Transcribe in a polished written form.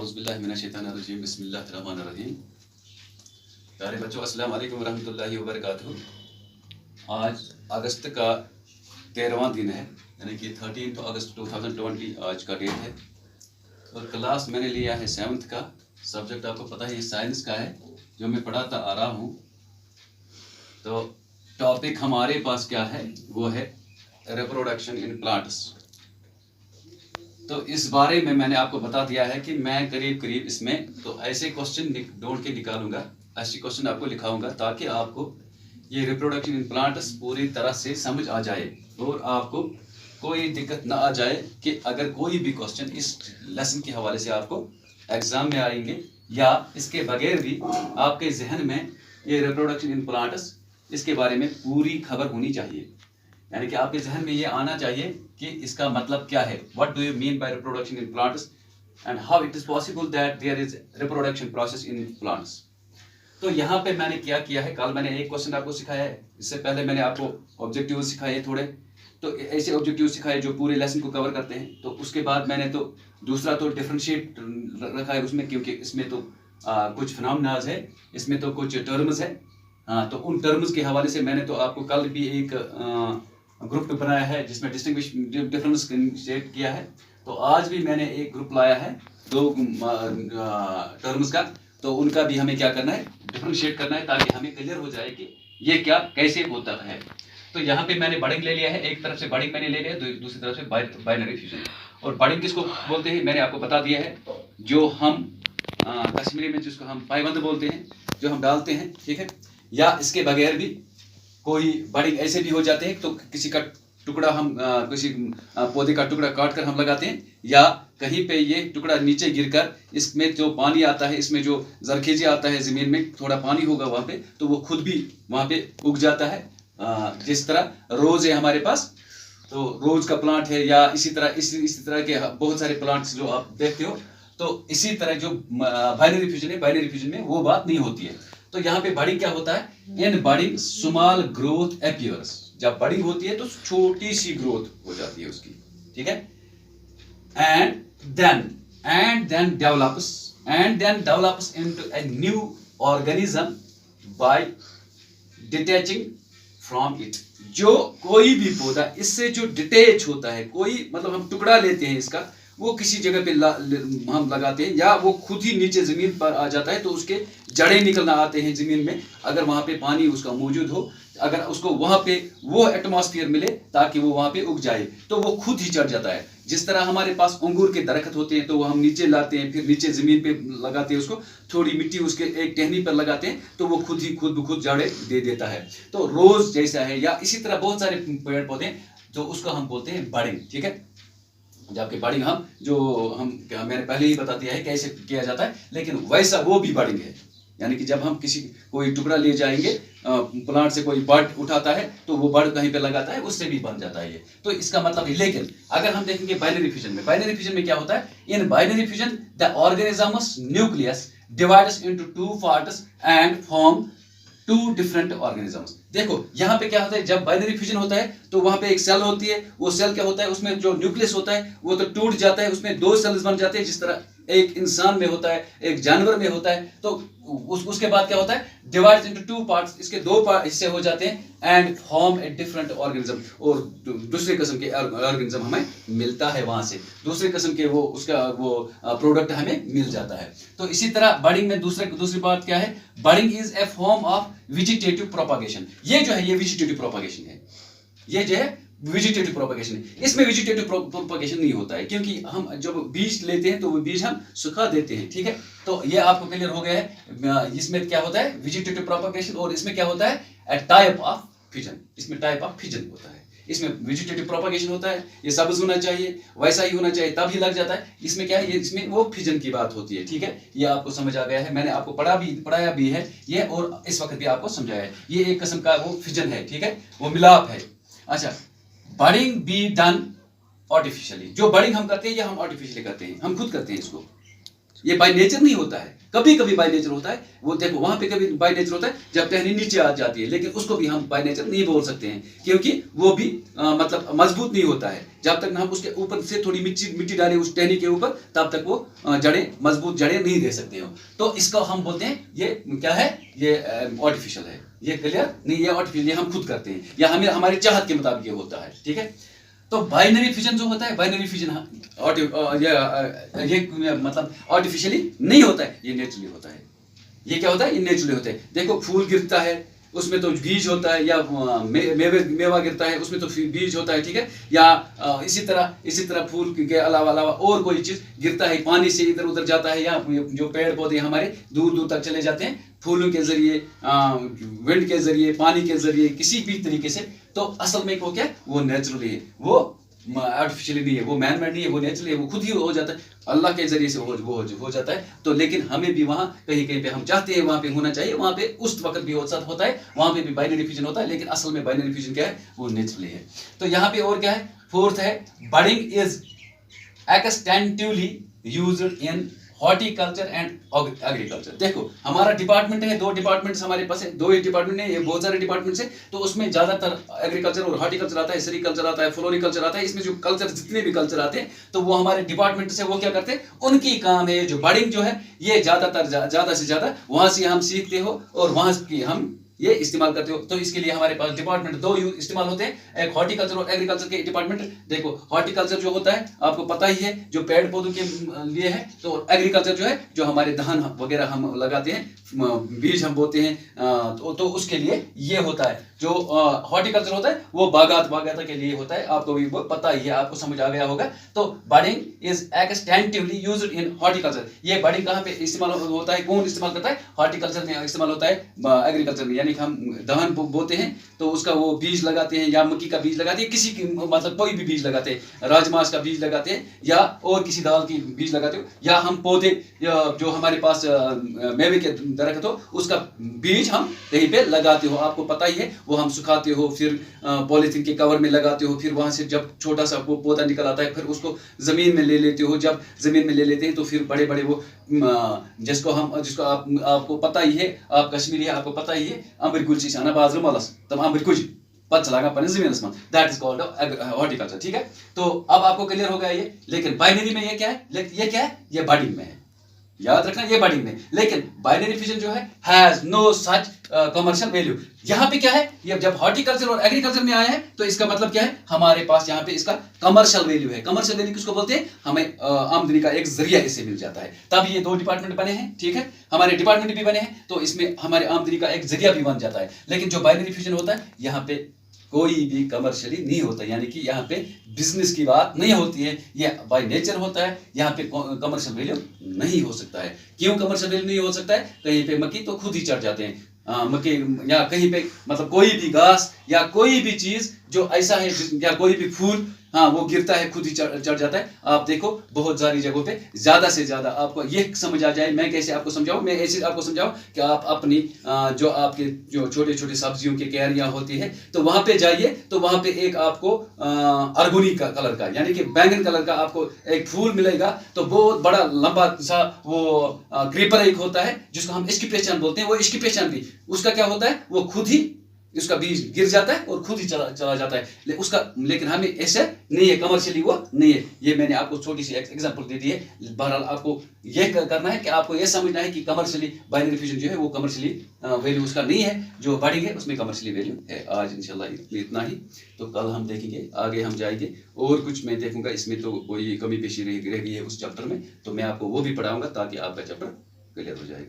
औज़ुबिल्लाहिमिनश्शैतानिर्रजीम बिस्मिल्लाहिर्रहमानिर्रहीम। प्यारे बच्चों, अस्सलाम वालेकुम वरहमतुल्लाहि वबरकातुहू। आज अगस्त का 13वां दिन है, यानी कि 13 अगस्त 2020 आज का डेट है। और क्लास मैंने लिया है 7th का। सब्जेक्ट आपको पता है ये साइंस का है जो मैं पढ़ाता आ रहा हूँ। तो टॉपिक हमारे पास क्या है, वो है रिप्रोडक्शन इन प्लांट्स। तो इस बारे में मैंने आपको बता दिया है कि मैं करीब करीब इसमें तो ऐसे क्वेश्चन ढूंढ के निकालूंगा, ऐसे क्वेश्चन आपको लिखाऊंगा ताकि आपको ये रिप्रोडक्शन इन प्लांट्स पूरी तरह से समझ आ जाए और आपको कोई दिक्कत ना आ जाए कि अगर कोई भी क्वेश्चन इस लेसन के हवाले से आपको एग्जाम में आएंगे या इसके बगैर भी आपके जहन में ये रिप्रोडक्शन इन प्लांट्स इसके बारे में पूरी खबर होनी चाहिए। यानी कि आपके जहन में ये आना चाहिए कि इसका मतलब क्या है, what do you mean by reproduction in plants and how it is possible that there is reproduction process in plants. तो यहाँ पे मैंने क्या किया है, कल मैंने एक क्वेश्चन आपको सिखाया है, इससे पहले मैंने आपको ऑब्जेक्टिव सिखाए थोड़े, तो ऐसे ऑब्जेक्टिव सिखाए जो पूरे लेसन को कवर करते हैं। तो उसके बाद मैंने तो दूसरा तो डिफरेंशिएट रखा है उसमें, क्योंकि इसमें तो कुछ फिनोमेनाज है, इसमें तो कुछ टर्म्स है। तो उन टर्म्स के हवाले से मैंने तो आपको कल भी एक ग्रुप बनाया है जिसमें डिस्टिंग्विश डिफरेंस सेट किया है। तो आज भी मैंने एक ग्रुप लाया है 2 टर्म्स का, तो उनका भी हमें क्या करना है, डिफरेंशिएट करना है ताकि हमें क्लियर हो जाए कि ये क्या कैसे होता है। तो यहाँ पे मैंने बडिंग ले लिया है, एक तरफ से बडिंग मैंने ले लिया है, दूसरी तरफ से बाइनरी फ्यूजन। और बडिंग किसको बोलते हैं मैंने आपको बता दिया है, जो हम कश्मीरी में जिसको हम पाइबंद बोलते हैं, जो हम डालते हैं, ठीक है। या इसके बगैर भी कोई बडिंग ऐसे भी हो जाते हैं, तो किसी का टुकड़ा हम किसी पौधे का टुकड़ा काट कर हम लगाते हैं, या कहीं पे ये टुकड़ा नीचे गिरकर इसमें जो पानी आता है, इसमें जो जरखेजी आता है, जमीन में थोड़ा पानी होगा वहां पे, तो वो खुद भी वहां पे उग जाता है। जिस तरह रोज है हमारे पास, तो रोज का प्लांट है, या इसी तरह के बहुत सारे प्लांट्स जो आप देखते हो। तो इसी तरह जो बाइनरी फ्यूजन है, बाइनरी फ्यूजन में वो बात नहीं होती है। तो यहाँ पे बडिंग क्या होता है, इन बडिंग स्मॉल ग्रोथ अपीयर्स। जब बडिंग होती है तो छोटी सी ग्रोथ हो जाती है उसकी, ठीक है। And then develops into a new organism by detaching from it. जो कोई भी पौधा इससे जो डिटैच होता है, कोई मतलब हम टुकड़ा लेते हैं इसका, वो किसी जगह पे हम लगाते हैं, या वो खुद ही नीचे जमीन पर आ जाता है, तो उसके जड़ें निकलना आते हैं जमीन में। अगर वहां पे पानी उसका मौजूद हो, अगर उसको वहां पे वो एटमॉस्फेयर मिले ताकि वो वहां पे उग जाए, तो वो खुद ही चढ़ जाता है। जिस तरह हमारे पास अंगूर के दरख्त होते हैं, तो वो हम नीचे लाते हैं, फिर नीचे जमीन पे लगाते हैं उसको, थोड़ी मिट्टी उसके एक टहनी पर लगाते हैं, तो वो खुद जड़ें दे देता है। तो रोज जैसा है, या इसी तरह बहुत सारे पेड़ पौधे जो उसको हम बोलते हैं बडिंग, ठीक है। जबकि बडिंग मैंने पहले ही बता दिया है कैसे किया जाता है, लेकिन वैसा वो भी बडिंग है। यानी कि जब हम कोई टुकड़ा ले जाएंगे, प्लांट से कोई बड उठाता है, तो वो बड कहीं पे लगाता है, उससे भी बन जाता है ये। तो इसका मतलब है, लेकिन अगर हम देखेंगे बाइनरी फ्यूजन में क्या होता है, in binary fusion the organisms nucleus divides into 2 parts and form 2 different organisms. देखो यहाँ पे क्या होता है, जब बाइनरी फ्यूजन होता है तो वहां पे एक सेल होती है, वो सेल क्या होता है, उसमें जो न्यूक्लियस होता है वो तो टूट जाता है, उसमें 2 सेल्स बन जाते हैं, जिस तरह एक इंसान में होता है, एक जानवर में होता है। तो उसके बाद क्या होता है, डिवाइड्स इनटू 2 पार्ट्स, इसके 2 हिस्से हो जाते हैं, and form a different organism. और दूसरे किस्म के ऑर्गेनिज्म हमें मिलता है, वहां से दूसरे किस्म के वो प्रोडक्ट हमें मिल जाता है। तो इसी तरह बडिंग में दूसरी बात क्या है, budding is a form of vegetative propagation. ये जो है ये वेजिटेटिव प्रोपागेशन है, ये जो है वेजिटेटिव प्रोपगेशन है। इसमें वेजिटेटिव प्रोपगेशन नहीं होता है, क्योंकि हम जब बीज लेते हैं तो वो बीज हम सुखा देते हैं, ठीक है। तो ये आपको क्लियर हो गया है, इसमें क्या होता है वेजिटेटिव प्रोपगेशन, और इसमें क्या होता है ए टाइप ऑफ फ्यूजन। इसमें टाइप ऑफ फ्यूजन होता है, इसमें वेजिटेटिव प्रोपगेशन होता है। ये सब्ज होना चाहिए, वैसा ही होना चाहिए, तब ही लग जाता है। इसमें क्या है, ये इसमें वो फ्यूजन की बात होती है, ठीक है। ये आपको समझ आ गया है, मैंने आपको पढ़ाया भी है ये, और इस वक्त भी आपको समझाया है। ये एक किस्म का वो फ्यूजन है, ठीक है, वो मिलाप है। अच्छा, बडिंग बी डन आर्टिफिशियली। जो बडिंग हम करते हैं ये हम आर्टिफिशियली करते हैं, हम खुद करते हैं इसको, ये बाय नेचर नहीं होता है। कभी कभी बाय नेचर होता है, वो देखो वहां पे कभी बाय नेचर होता है जब टहनी नीचे आ जाती है, लेकिन उसको भी हम बाय नेचर नहीं बोल सकते हैं, क्योंकि वो भी मतलब मजबूत नहीं होता है। जब तक हम उसके ऊपर से थोड़ी मिट्टी डालें उस टहनी के ऊपर, तब तक वो जड़ें मजबूत जड़ें नहीं दे सकते हो। तो इसका हम बोलते हैं ये क्या है, ये आर्टिफिशियल है। ये क्लियर नहीं, ये आर्टिफिशियल, ये हम खुद करते हैं या हमें हमारी चाहत के मुताबिक ये होता है, ठीक है। तो बाइनरी फिजन जो होता है, बाइनरी फिजन ये मतलब आर्टिफिशियली नहीं होता है, ये नेचुरली होता है। ये क्या होता है, ये नेचुरली होता है। देखो फूल गिरता है उसमें तो बीज होता है, या मेवा गिरता है उसमें तो बीज होता है, ठीक है। या इसी तरह फूल के अलावा और कोई चीज गिरता है, पानी से इधर उधर जाता है, या जो पेड़ पौधे हमारे दूर दूर तक चले जाते हैं फूलों के जरिए, विंड के जरिए, पानी के जरिए, किसी भी तरीके से। तो असल में वो क्या है, वो नेचुरली है, वो आर्टिफिशियली नहीं है, वो मैन मेड नहीं है, वो नेचुरली है, वो खुद ही हो जाता है, अल्लाह के जरिए से हो जाता है। तो लेकिन हमें भी वहाँ कहीं कहीं पे हम चाहते हैं वहाँ पे होना चाहिए, वहाँ पे उस वक्त भी होता है, वहाँ पे भी बाइनरी फ्यूजन होता है, लेकिन असल में बाइनरी फ्यूजन क्या है, वो नेचुरली है। तो यहाँ पे और क्या है, फोर्थ है budding is extensively used in horticulture and agriculture. देखो हमारा डिपार्टमेंट है, दो डिपार्टमेंट्स हमारे पास है, दो ही डिपार्टमेंट है, ये बहुत सारे डिपार्टमेंट्स है। तो उसमें ज्यादातर एग्रीकल्चर और हॉर्टिकल्चर आता है, सेरिकल्चर आता है, फ्लोरिकल्चर आता है। इसमें जो कल्चर जितने भी कल्चर आते हैं तो वो हमारे डिपार्टमेंट से वो क्या करते हैं, उनकी काम है जो बडिंग जो है ये ज्यादा से ज्यादा वहां से हम सीखते हो और वहां की हम ये इस्तेमाल करते हो। तो इसके लिए हमारे पास डिपार्टमेंट दो इस्तेमाल होते हैं, एक हॉर्टिकल्चर और एग्रीकल्चर के डिपार्टमेंट। देखो हॉर्टिकल्चर जो होता है आपको पता ही है, जो पेड़ पौधों के लिए है। तो एग्रीकल्चर जो है जो हमारे धान वगैरह हम लगाते हैं, बीज हम बोते हैं, तो उसके लिए ये होता है। जो हॉर्टिकल्चर होता है वो बागात के लिए होता है, आपको भी वो पता ही है, आपको समझ आ गया होगा। तो budding is extensively used in horticulture. ये बडिंग कहाँ पे इस्तेमाल होता है, कौन इस्तेमाल करता है, हॉर्टिकल्चर में इस्तेमाल होता है, एग्रीकल्चर में। यानी कि हम धान बोते हैं तो उसका वो बीज लगाते हैं, या मक्की का बीज लगाते हैं, किसी की मतलब कोई भी बीज लगाते हैं, राजमास का बीज लगाते हैं, या और किसी दाल की बीज लगाते हो, या हम पौधे जो हमारे पास मेवे के दरख्त हो उसका बीज हम कहीं पे लगाते हो, आपको पता ही है। वो हम सुखाते हो, फिर पॉलीथीन के कवर में लगाते हो, फिर वहां से जब छोटा सा वो पौधा निकल आता है फिर उसको जमीन में ले लेते हो। जब जमीन में ले लेते हैं तो फिर बड़े बड़े वो जिसको आपको पता ही है, आप कश्मीरी है, आपको पता ही है, अम्बर कुल चीज आना बाजर मलस तब अम्बर कुछ पत लगा पने जमीन में, दैट इज कॉल्ड हॉर्टिकल्चर, ठीक है। तो अब आपको क्लियर हो गया ये। लेकिन बाइनरी में ये क्या है, ये क्या है, ये बडिंग में है, याद रखना ये बडिंग में। लेकिन बाइनरी फिजन जो है has no such commercial value. यहाँ पे क्या है, ये जब हॉर्टिकल्चर और एग्रीकल्चर में आया है तो इसका मतलब क्या है, हमारे पास यहाँ पे इसका कमर्शियल वैल्यू है। कमर्शियल वैल्यू किसको बोलते हैं, हमें आमदनी का एक जरिया इससे मिल जाता है। तब ये दो डिपार्टमेंट बने हैं, ठीक है, हमारे डिपार्टमेंट भी बने हैं, तो इसमें हमारे आमदनी का एक जरिया भी बन जाता है। लेकिन जो बाइनरी फिजन होता है यहाँ पे कोई भी कमर्शियली नहीं होता, यानी कि यहाँ पे बिजनेस की बात नहीं होती है, ये बाय नेचर होता है। यहाँ पे कमर्शियल वैल्यू नहीं हो सकता है। क्यों कमर्शियल वैल्यू नहीं हो सकता है, कहीं पे मक्की तो खुद ही चढ़ जाते हैं, मक्की या कहीं पे मतलब कोई भी घास या कोई भी चीज जो ऐसा है, या कोई भी फूल, हाँ वो गिरता है खुद ही चढ़ जाता है। आप देखो बहुत सारी जगहों पे ज्यादा से ज्यादा आपको ये समझ आ जाए, मैं कैसे आपको समझाऊं, मैं ऐसे आपको समझाऊं कि आप अपनी जो आपके जो छोटे छोटे सब्जियों की क्यारियां होती है तो वहां पे जाइए, तो वहां पे एक आपको अर्गुनी का कलर का यानी कि बैंगन कलर का आपको एक फूल मिलेगा। तो बहुत बड़ा लंबा सा वो क्रीपर एक होता है जिसको हम इसकी पहचान बोलते हैं। वो इसकी पहचान भी उसका क्या होता है, वो खुद ही उसका बीज गिर जाता है और खुद ही चला जाता है उसका। लेकिन हमें ऐसे नहीं है, कमर्शियली वो नहीं है। ये मैंने आपको छोटी सी एग्जांपल दे दी है। बहरहाल आपको ये करना है कि आपको ये समझना है कि कमर्शियली बाइनरी फ्यूजन जो है वो कमर्शियली वैल्यू उसका नहीं है, जो बडिंग है उसमें कमर्शियली वैल्यू है। आज इंशाल्लाह इतना ही, तो कल हम देखेंगे, आगे हम जाएंगे और कुछ मैं देखूंगा इसमें तो कोई कमी पेशी रह गई है उस चैप्टर में, तो मैं आपको वो भी पढ़ाऊंगा ताकि आपका चैप्टर क्लियर हो जाएगा।